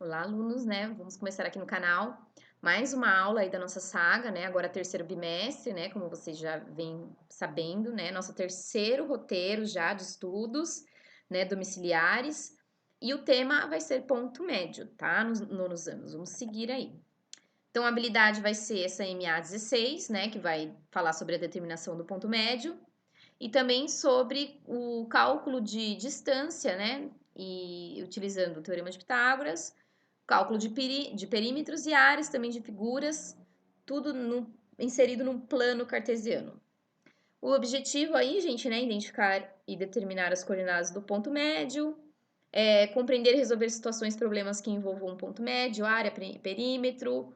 Olá, alunos, né? Vamos começar aqui no canal mais uma aula aí da nossa saga, né? Agora terceiro bimestre, né? Como vocês já vêm sabendo, né? Nosso terceiro roteiro já de estudos, né? Domiciliares. E o tema vai ser ponto médio, tá? Nos nonos anos. Vamos seguir aí. Então, a habilidade vai ser essa MA16, né? Que vai falar sobre a determinação do ponto médio. E também sobre o cálculo de distância, né? E utilizando o Teorema de Pitágoras, cálculo de perímetros e áreas também de figuras, tudo inserido num plano cartesiano. O objetivo aí, gente, né, identificar e determinar as coordenadas do ponto médio, compreender e resolver situações, problemas que envolvam um ponto médio, área, perímetro,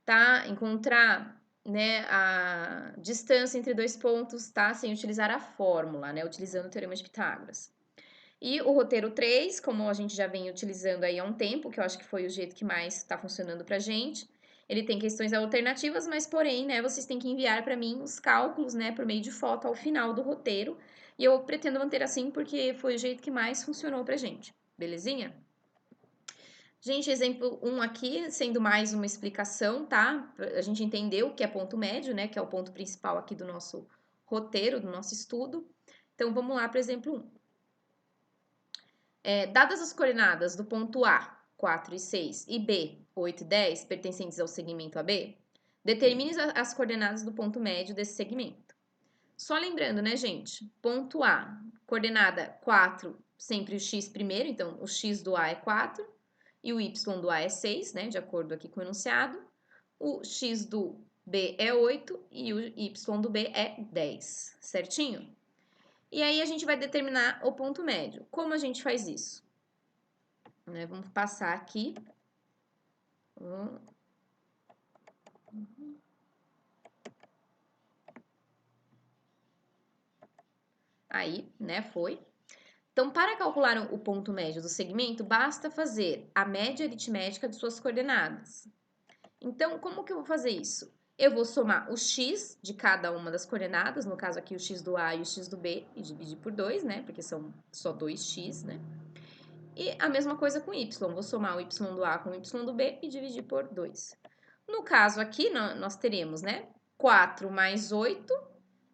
tá? Encontrar, né, a distância entre dois pontos, tá? Sem utilizar a fórmula, né? Utilizando o Teorema de Pitágoras. E o roteiro 3, como a gente já vem utilizando aí há um tempo, que eu acho que foi o jeito que mais está funcionando pra gente, ele tem questões alternativas, mas porém, né, vocês têm que enviar para mim os cálculos, né, por meio de foto ao final do roteiro, e eu pretendo manter assim porque foi o jeito que mais funcionou pra gente, belezinha? Gente, exemplo 1 aqui, sendo mais uma explicação, tá? A gente entendeu o que é ponto médio, né, que é o ponto principal aqui do nosso roteiro, do nosso estudo. Então, vamos lá para o exemplo 1. Dadas as coordenadas do ponto A, 4 e 6, e B, 8 e 10, pertencentes ao segmento AB, determine as coordenadas do ponto médio desse segmento. Só lembrando, né, gente? Ponto A, coordenada 4, sempre o x primeiro, então o x do A é 4, e o y do A é 6, né, de acordo aqui com o enunciado. O x do B é 8 e o y do B é 10, certinho? E aí a gente vai determinar o ponto médio. Como a gente faz isso? Né, vamos passar aqui. Aí, né, foi. Então, para calcular o ponto médio do segmento, basta fazer a média aritmética de suas coordenadas. Então, como que eu vou fazer isso? Eu vou somar o x de cada uma das coordenadas, no caso aqui o x do A e o x do B, e dividir por 2, né? Porque são só 2x, né? E a mesma coisa com y, vou somar o y do A com o y do B e dividir por 2. No caso aqui, nós teremos, né? 4 mais 8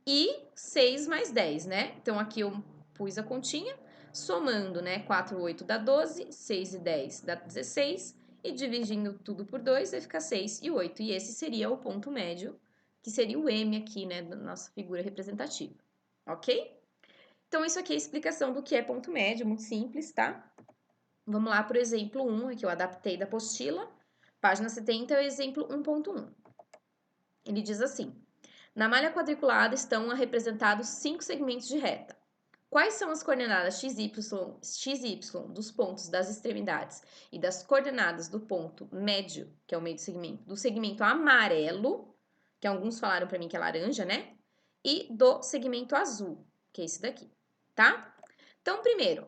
e 6 mais 10, né? Então, aqui eu pus a continha, somando, né? 4, 8 dá 12, 6 e 10 dá 16, e dividindo tudo por 2 vai ficar 6 e 8. E esse seria o ponto médio, que seria o M aqui, né? Da nossa figura representativa, ok? Então, isso aqui é a explicação do que é ponto médio, muito simples, tá? Vamos lá para o exemplo 1, que eu adaptei da apostila. Página 70 é o exemplo 1.1. Ele diz assim: na malha quadriculada estão representados 5 segmentos de reta. Quais são as coordenadas x, y dos pontos das extremidades e das coordenadas do ponto médio, que é o meio do segmento amarelo, que alguns falaram para mim que é laranja, né? E do segmento azul, que é esse daqui, tá? Então, primeiro,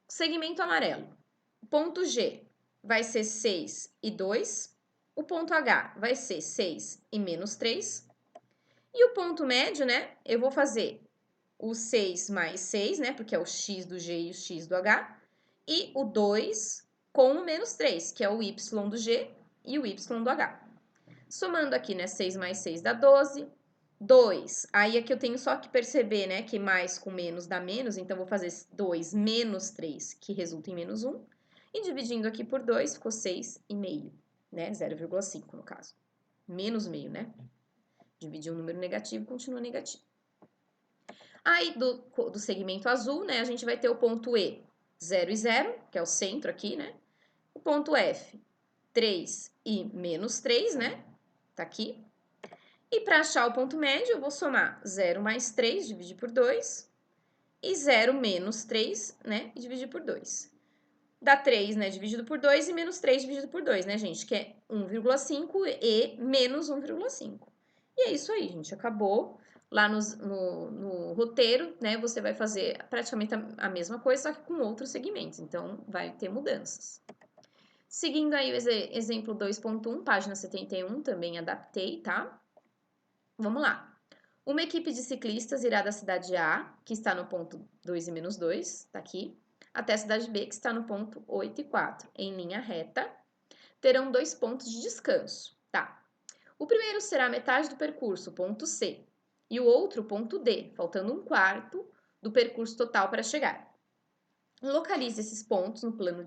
segmento amarelo. O ponto G vai ser 6 e 2. O ponto H vai ser 6 e menos 3. E o ponto médio, né? Eu vou fazer o 6 mais 6, né? Porque é o x do G e o x do H. E o 2 com o menos 3, que é o y do G e o y do H. Somando aqui, né? 6 mais 6 dá 12. 2. Aí aqui eu tenho só que perceber, né? Que mais com menos dá menos. Então, vou fazer 2 menos 3, que resulta em menos 1. E dividindo aqui por 2, ficou 6,5, né? 0,5 no caso. Menos meio, né? Dividir um número negativo, continua negativo. Aí, do segmento azul, né, a gente vai ter o ponto E, 0 e 0, que é o centro aqui, né? O ponto F, 3 e menos 3, né? Tá aqui. E para achar o ponto médio, eu vou somar 0 mais 3, dividir por 2, e 0 menos 3, né? E dividir por 2. Dá 3, né? Dividido por 2 e menos 3 dividido por 2, né, gente? Que é 1,5 e menos 1,5. E é isso aí, gente. Acabou. Lá no roteiro, né, você vai fazer praticamente a mesma coisa, só que com outros segmentos. Então, vai ter mudanças. Seguindo aí o exemplo 2.1, página 71, também adaptei, tá? Vamos lá. Uma equipe de ciclistas irá da cidade A, que está no ponto 2 e menos 2, tá aqui, até a cidade B, que está no ponto 8 e 4, em linha reta, terão 2 pontos de descanso, tá? O primeiro será metade do percurso, ponto C, e o outro, ponto D, faltando 1/4 do percurso total para chegar. Localize esses pontos no plano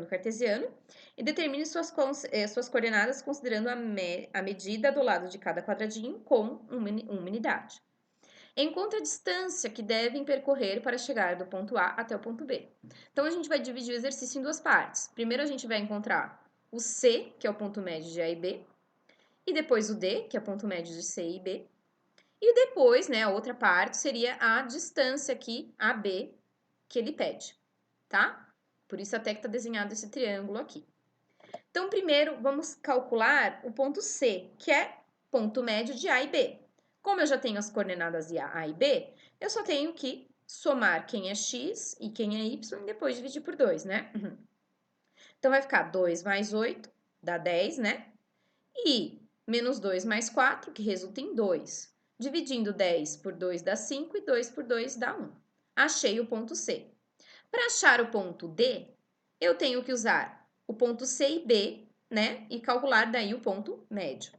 cartesiano e determine suas coordenadas considerando a medida do lado de cada quadradinho com uma unidade. Encontre a distância que devem percorrer para chegar do ponto A até o ponto B. Então, a gente vai dividir o exercício em 2 partes. Primeiro, a gente vai encontrar o C, que é o ponto médio de A e B, e depois o D, que é o ponto médio de C e B. E depois, né, a outra parte seria a distância aqui, AB, que ele pede, tá? Por isso até que está desenhado esse triângulo aqui. Então, primeiro, vamos calcular o ponto C, que é ponto médio de A e B. Como eu já tenho as coordenadas A e B, eu só tenho que somar quem é x e quem é y e depois dividir por 2, né? Então, vai ficar 2 mais 8 dá 10, né? E menos 2 mais 4, que resulta em 2. Dividindo 10 por 2 dá 5 e 2 por 2 dá 1. Achei o ponto C. Para achar o ponto D, eu tenho que usar o ponto C e B, né? E calcular daí o ponto médio.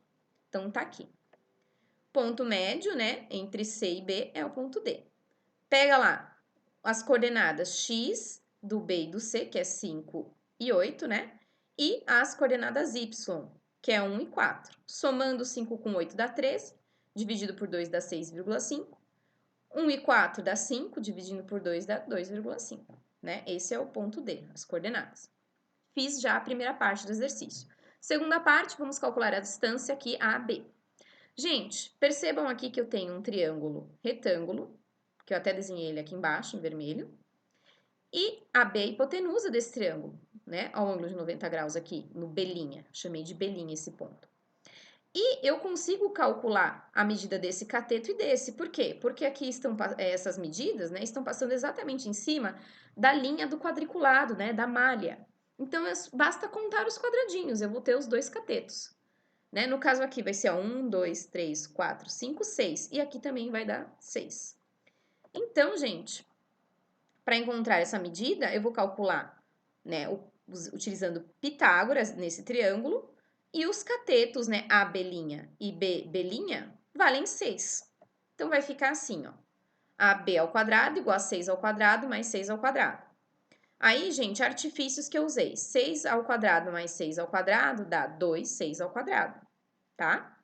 Então, tá aqui. Ponto médio, né? Entre C e B é o ponto D. Pega lá as coordenadas x do B e do C, que é 5 e 8, né? E as coordenadas y, que é 1 e 4. Somando 5 com 8 dá 13, dividido por 2 dá 6,5. 1 e 4 dá 5, dividindo por 2 dá 2,5, né? Esse é o ponto D, as coordenadas. Fiz já a primeira parte do exercício. Segunda parte, vamos calcular a distância aqui AB. Gente, percebam aqui que eu tenho um triângulo retângulo, que eu até desenhei ele aqui embaixo, em vermelho, e AB é a hipotenusa desse triângulo, né? Ao ângulo de 90 graus aqui, no belinha, chamei de belinha esse ponto. E eu consigo calcular a medida desse cateto e desse. Por quê? Porque aqui estão essas medidas, né, estão passando exatamente em cima da linha do quadriculado, né, da malha. Então, basta contar os quadradinhos, eu vou ter os 2 catetos. Né? No caso aqui vai ser 1, 2, 3, 4, 5, 6. E aqui também vai dar 6. Então, gente, para encontrar essa medida, eu vou calcular, né, utilizando Pitágoras nesse triângulo, e os catetos, né, A belinha e B belinha, valem 6. Então, vai ficar assim, ó. AB ao quadrado igual a 6 ao quadrado mais 6 ao quadrado. Aí, gente, artifícios que eu usei. 6 ao quadrado mais 6 ao quadrado dá 2, 6 ao quadrado, tá?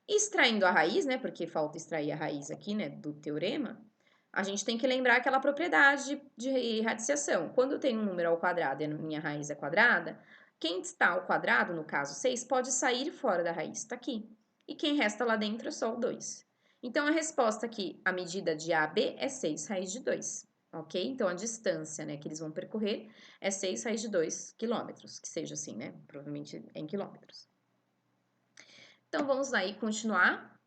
Extraindo a raiz, né, porque falta extrair a raiz aqui, né, do teorema, a gente tem que lembrar aquela propriedade de radiciação. Quando eu tenho um número ao quadrado e a minha raiz é quadrada, quem está ao quadrado, no caso 6, pode sair fora da raiz, está aqui. E quem resta lá dentro é só o 2. Então, a resposta aqui, a medida de AB é 6 raiz de 2, ok? Então, a distância, né, que eles vão percorrer é 6 raiz de 2 quilômetros, que seja assim, né? Provavelmente em quilômetros. Então, vamos aí continuar.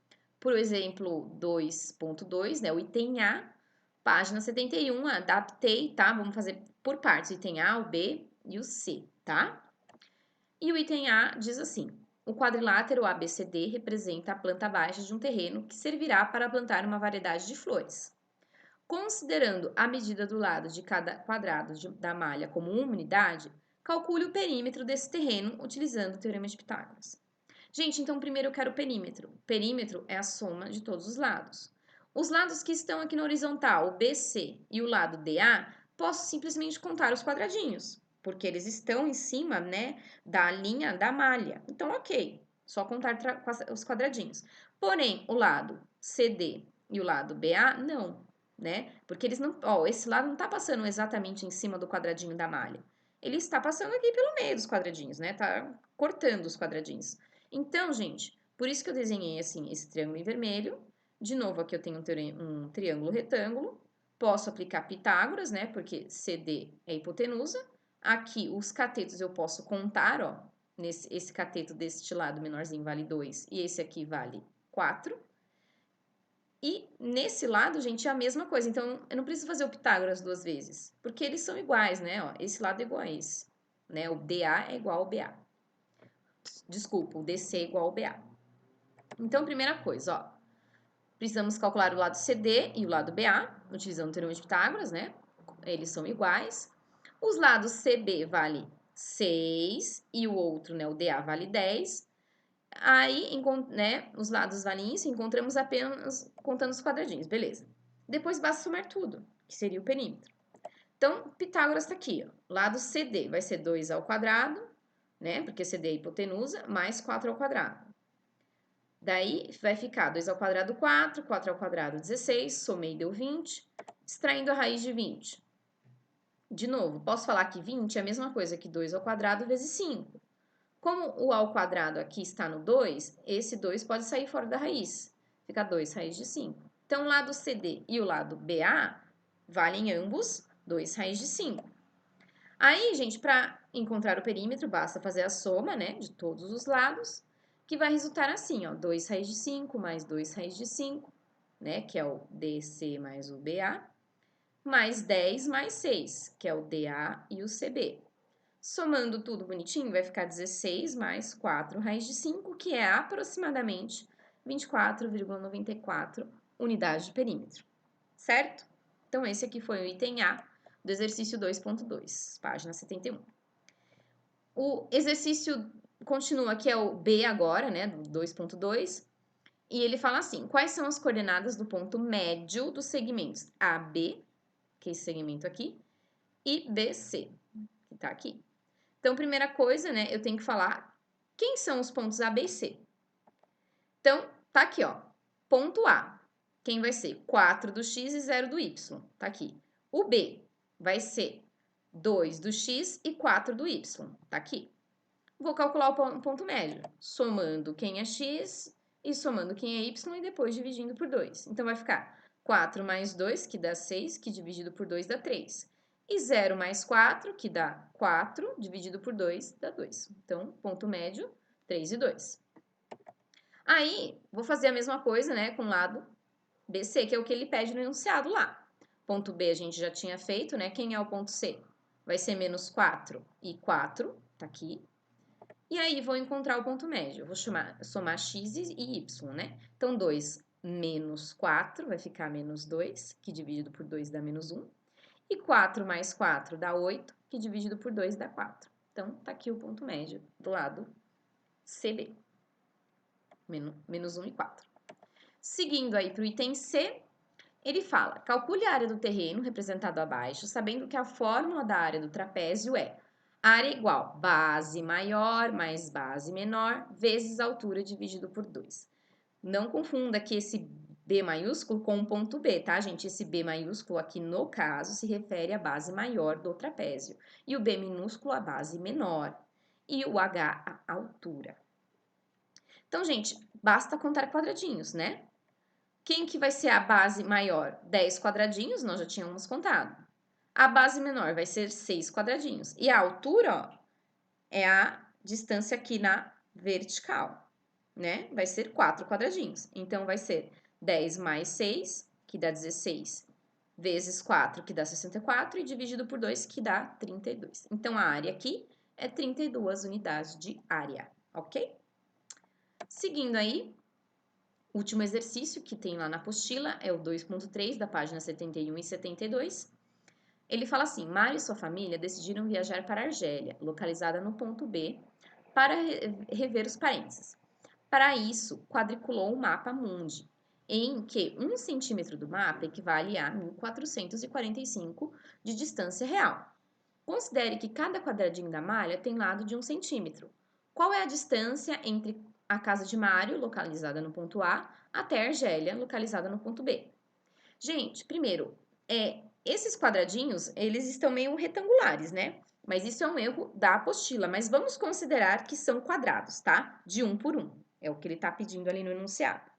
Por exemplo, 2.2, né? O item A, página 71, adaptei, tá? Vamos fazer por partes, o item A, o B e o C, tá? E o item A diz assim: o quadrilátero ABCD representa a planta baixa de um terreno que servirá para plantar uma variedade de flores. Considerando a medida do lado de cada quadrado da malha como uma unidade, calcule o perímetro desse terreno utilizando o teorema de Pitágoras. Gente, então primeiro eu quero o perímetro. O perímetro é a soma de todos os lados. Os lados que estão aqui na horizontal, o BC e o lado DA, posso simplesmente contar os quadradinhos, porque eles estão em cima, né, da linha da malha. Então, ok, só contar os quadradinhos. Porém, o lado CD e o lado BA, não, né? Porque eles não, ó, esse lado não está passando exatamente em cima do quadradinho da malha. Ele está passando aqui pelo meio dos quadradinhos, né? Tá cortando os quadradinhos. Então, gente, por isso que eu desenhei assim esse triângulo em vermelho. De novo, aqui eu tenho um triângulo retângulo. Posso aplicar Pitágoras, né? Porque CD é hipotenusa. Aqui, os catetos eu posso contar, ó. Esse cateto deste lado menorzinho vale 2 e esse aqui vale 4. E nesse lado, gente, é a mesma coisa. Então, eu não preciso fazer o Pitágoras 2 vezes, porque eles são iguais, né? Ó, esse lado é igual a esse, né? O DA é igual ao BA. Desculpa, o DC é igual ao BA. Então, primeira coisa, ó. Precisamos calcular o lado CD e o lado BA, utilizando o teorema de Pitágoras, né? eles são iguais. Os lados CB vale 6 e o outro, né, o DA vale 10. Aí, né, os lados valem isso, encontramos apenas contando os quadradinhos, beleza. Depois basta somar tudo, que seria o perímetro. Então, Pitágoras está aqui, ó. Lado CD vai ser 2 ao quadrado, né, porque CD é hipotenusa, mais 4 ao quadrado. Daí, vai ficar 2 ao quadrado, 4, 4 ao quadrado, 16, somei, deu 20, extraindo a raiz de 20. De novo, posso falar que 20 é a mesma coisa que 2 ao quadrado vezes 5. Como o ao quadrado aqui está no 2, esse 2 pode sair fora da raiz. Fica 2 raiz de 5. Então, o lado CD e o lado BA valem ambos 2 raiz de 5. Aí, gente, para encontrar o perímetro, basta fazer a soma, né, de todos os lados, que vai resultar assim, ó, 2 raiz de 5 mais 2 raiz de 5, né, que é o DC mais o BA, mais 10 mais 6, que é o DA e o CB. Somando tudo bonitinho, vai ficar 16 mais 4 raiz de 5, que é aproximadamente 24,94 unidades de perímetro, certo? Então, esse aqui foi o item A do exercício 2.2, página 71. O exercício continua, que é o B agora, né, do 2.2, e ele fala assim, quais são as coordenadas do ponto médio dos segmentos AB, que é esse segmento aqui, e BC, que tá aqui. Então, primeira coisa, né, eu tenho que falar quem são os pontos A, B e C. Então, tá aqui, ó, ponto A, quem vai ser 4 do x e 0 do y, tá aqui. O B vai ser 2 do x e 4 do y, tá aqui. Vou calcular o ponto médio, somando quem é x e somando quem é y e depois dividindo por 2. Então, vai ficar 4 mais 2, que dá 6, que dividido por 2 dá 3. E 0 mais 4, que dá 4, dividido por 2 dá 2. Então, ponto médio, 3 e 2. Aí, vou fazer a mesma coisa, né, com o lado BC, que é o que ele pede no enunciado lá. Ponto B a gente já tinha feito, né? Quem é o ponto C? Vai ser menos 4 e 4, tá aqui. E aí, vou encontrar o ponto médio. Eu vou somar x e y, né? Então, 2 menos 4 vai ficar menos 2, que dividido por 2 dá menos 1. E 4 mais 4 dá 8, que dividido por 2 dá 4. Então, tá aqui o ponto médio do lado CB. Menos 1 e 4. Seguindo aí para o item C, ele fala, calcule a área do terreno representado abaixo, sabendo que a fórmula da área do trapézio é área igual base maior mais base menor vezes altura dividido por 2. Não confunda que esse B maiúsculo com o ponto B, tá, gente? Esse B maiúsculo aqui, no caso, se refere à base maior do trapézio. E o B minúsculo à base menor. E o H à altura. Então, gente, basta contar quadradinhos, né? Quem que vai ser a base maior? 10 quadradinhos, nós já tínhamos contado. A base menor vai ser 6 quadradinhos. E a altura, ó, é a distância aqui na vertical, né? Vai ser 4 quadradinhos. Então, vai ser 10 mais 6, que dá 16, vezes 4, que dá 64, e dividido por 2, que dá 32. Então, a área aqui é 32 unidades de área, ok? Seguindo aí, o último exercício que tem lá na apostila é o 2.3, da página 71 e 72. Ele fala assim, Mário e sua família decidiram viajar para Argélia, localizada no ponto B, para rever os parentes. Para isso, quadriculou o mapa mundi, em que 1 centímetro do mapa equivale a 1.445 de distância real. Considere que cada quadradinho da malha tem lado de 1 centímetro. Qual é a distância entre a casa de Mário, localizada no ponto A, até a Argélia, localizada no ponto B? Gente, primeiro, esses quadradinhos, eles estão meio retangulares, né? Mas isso é um erro da apostila, mas vamos considerar que são quadrados, tá? De 1 por 1, é o que ele está pedindo ali no enunciado.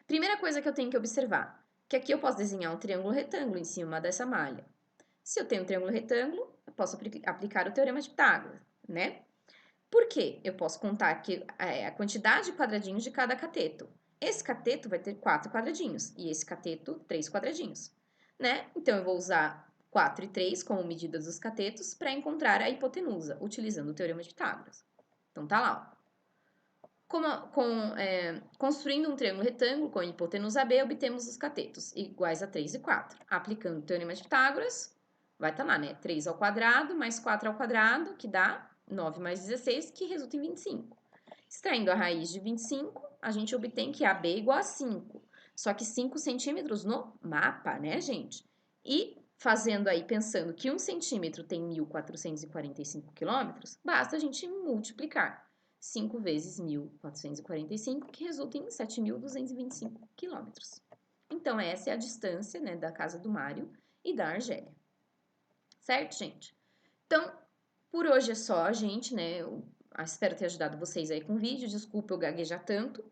Primeira coisa que eu tenho que observar, que aqui eu posso desenhar um triângulo retângulo em cima dessa malha. Se eu tenho um triângulo retângulo, eu posso aplicar o teorema de Pitágoras, né? Por quê? Eu posso contar aqui a quantidade de quadradinhos de cada cateto. Esse cateto vai ter 4 quadradinhos e esse cateto 3 quadradinhos, né? Então, eu vou usar 4 e 3 como medidas dos catetos para encontrar a hipotenusa, utilizando o teorema de Pitágoras. Então, tá lá, ó. Construindo um triângulo retângulo com hipotenusa AB, obtemos os catetos iguais a 3 e 4. Aplicando o Teorema de Pitágoras, vai estar lá, né? 3 ao quadrado mais 4 ao quadrado, que dá 9 mais 16, que resulta em 25. Extraindo a raiz de 25, a gente obtém que AB é igual a 5. Só que 5 centímetros no mapa, né, gente? E fazendo aí, pensando que 1 centímetro tem 1.445 quilômetros, basta a gente multiplicar 5 vezes 1.445, que resulta em 7.225 quilômetros. Então, essa é a distância, né, da casa do Mário e da Argélia. Certo, gente? Então, por hoje é só, gente, né? Eu espero ter ajudado vocês aí com o vídeo. Desculpa eu gaguejar tanto,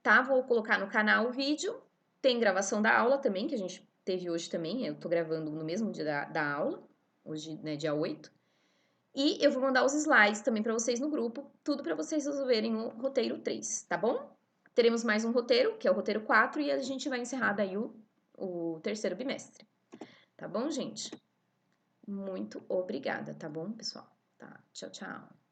tá? Vou colocar no canal o vídeo. Tem gravação da aula também, que a gente teve hoje também. Eu tô gravando no mesmo dia da aula, hoje, né, dia 8. E eu vou mandar os slides também para vocês no grupo, tudo para vocês resolverem o roteiro 3, tá bom? Teremos mais um roteiro, que é o roteiro 4, e a gente vai encerrar daí o terceiro bimestre. Tá bom, gente? Muito obrigada, tá bom, pessoal? Tá, tchau, tchau.